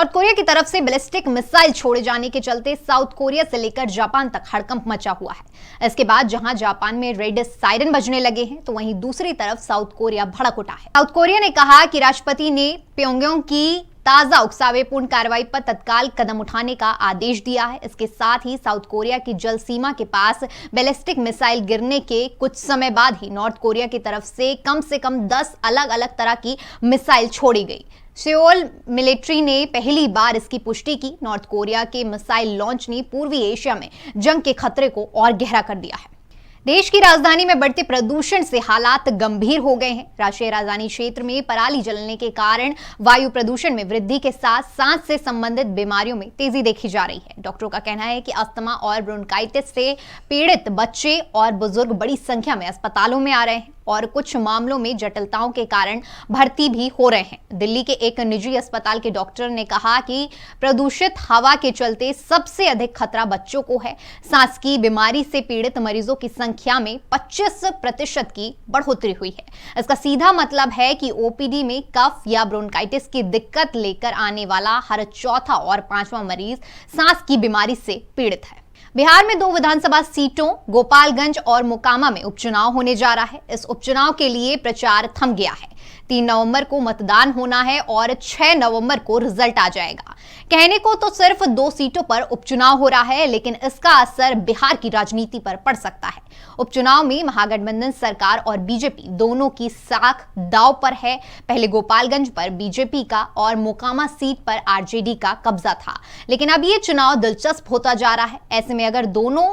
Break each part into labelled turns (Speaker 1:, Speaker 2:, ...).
Speaker 1: North Korea की तरफ से बैलिस्टिक मिसाइल छोड़े जाने के चलते साउथ कोरिया से लेकर जापान तक हड़कंप मचा हुआ है। इसके बाद जहां जापान में रेड सायरन बजने लगे हैं, तो वहीं दूसरी तरफ साउथ कोरिया भड़क उठा है। साउथ कोरिया ने कहा कि राष्ट्रपति ने प्योंगयांग की ताजा उकसावेपूर्ण कार्रवाई पर तत्काल कदम उठाने का आदेश दिया है। इसके साथ ही साउथ कोरिया की जल सीमा के पास बैलिस्टिक मिसाइल गिरने के कुछ समय बाद ही नॉर्थ कोरिया की तरफ से कम 10 अलग अलग तरह की मिसाइल छोड़ी गई। सियोल मिलिट्री ने पहली बार इसकी पुष्टि की। नॉर्थ कोरिया के मिसाइल लॉन्च ने पूर्वी एशिया में जंग के खतरे को और गहरा कर दिया है। देश की राजधानी में बढ़ते प्रदूषण से हालात गंभीर हो गए हैं। राष्ट्रीय राजधानी क्षेत्र में पराली जलने के कारण वायु प्रदूषण में वृद्धि के साथ सांस से संबंधित बीमारियों में तेजी देखी जा रही है। डॉक्टरों का कहना है कि अस्थमा और ब्रोंकाइटिस से पीड़ित बच्चे और बुजुर्ग बड़ी संख्या में अस्पतालों में आ रहे हैं और कुछ मामलों में जटिलताओं के कारण भर्ती भी हो रहे हैं। दिल्ली के एक निजी अस्पताल के डॉक्टर ने कहा कि प्रदूषित हवा के चलते सबसे अधिक खतरा बच्चों को है। सांस की बीमारी से पीड़ित मरीजों की संख्या में 25% की बढ़ोतरी हुई है। इसका सीधा मतलब है कि ओपीडी में कफ या ब्रोंकाइटिस की दिक्कत लेकर आने वाला हर चौथा और पांचवा मरीज सांस की बीमारी से पीड़ित है। बिहार में 2 विधानसभा सीटों गोपालगंज और मोकामा में उपचुनाव होने जा रहा है। इस उपचुनाव के लिए प्रचार थम गया है। 3 नवंबर को मतदान होना है और 6 नवंबर को रिजल्ट आ जाएगा। कहने को तो सिर्फ 2 सीटों पर उपचुनाव हो रहा है, लेकिन इसका असर बिहार की राजनीति पर पड़ सकता है। उपचुनाव में महागठबंधन सरकार और बीजेपी दोनों की साख दांव पर है। पहले गोपालगंज पर बीजेपी का और मोकामा सीट पर आरजेडी का कब्जा था, लेकिन अब ये चुनाव दिलचस्प होता जा रहा है। ऐसे में अगर दोनों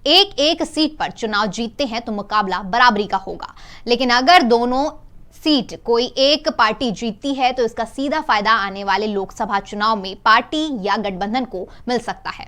Speaker 1: एक सीट पर चुनाव जीतते हैं तो मुकाबला बराबरी का होगा, लेकिन अगर दोनों सीट कोई एक पार्टी जीतती है तो इसका सीधा फायदा आने वाले लोकसभा चुनाव में पार्टी या गठबंधन को मिल सकता है।